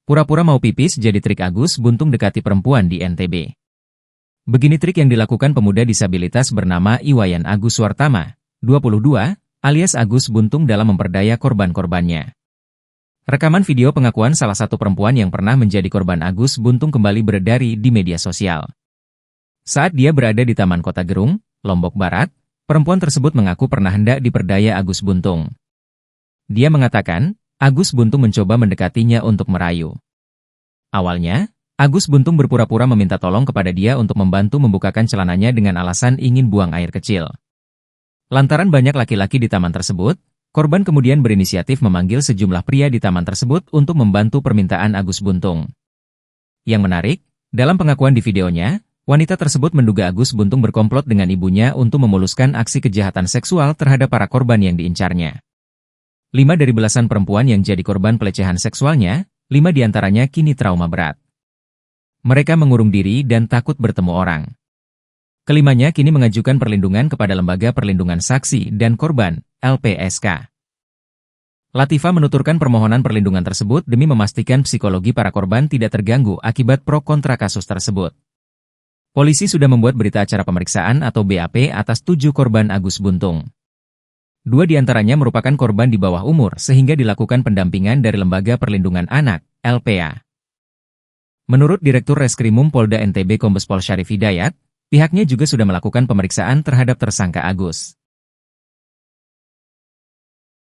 Pura-pura mau pipis jadi trik Agus Buntung dekati perempuan di NTB. Begini trik yang dilakukan pemuda disabilitas bernama Iwayan Agus Wartama, 22, alias Agus Buntung dalam memperdaya korban-korbannya. Rekaman video pengakuan salah satu perempuan yang pernah menjadi korban Agus Buntung kembali beredar di media sosial. Saat dia berada di Taman Kota Gerung, Lombok Barat, perempuan tersebut mengaku pernah hendak diperdaya Agus Buntung. Dia mengatakan, Agus Buntung mencoba mendekatinya untuk merayu. Awalnya, Agus Buntung berpura-pura meminta tolong kepada dia untuk membantu membukakan celananya dengan alasan ingin buang air kecil. Lantaran banyak laki-laki di taman tersebut, korban kemudian berinisiatif memanggil sejumlah pria di taman tersebut untuk membantu permintaan Agus Buntung. Yang menarik, dalam pengakuan di videonya, wanita tersebut menduga Agus Buntung berkomplot dengan ibunya untuk memuluskan aksi kejahatan seksual terhadap para korban yang diincarnya. 5 dari belasan perempuan yang jadi korban pelecehan seksualnya, 5 diantaranya kini trauma berat. Mereka mengurung diri dan takut bertemu orang. Kelimanya kini mengajukan perlindungan kepada Lembaga Perlindungan Saksi dan Korban, LPSK. Latifah menuturkan permohonan perlindungan tersebut demi memastikan psikologi para korban tidak terganggu akibat pro kontra kasus tersebut. Polisi sudah membuat berita acara pemeriksaan atau BAP atas 7 korban Agus Buntung. 2 diantaranya merupakan korban di bawah umur sehingga dilakukan pendampingan dari Lembaga Perlindungan Anak, LPA. Menurut Direktur Reskrimum Polda NTB Kombes Pol Syarif Hidayat, pihaknya juga sudah melakukan pemeriksaan terhadap tersangka Agus.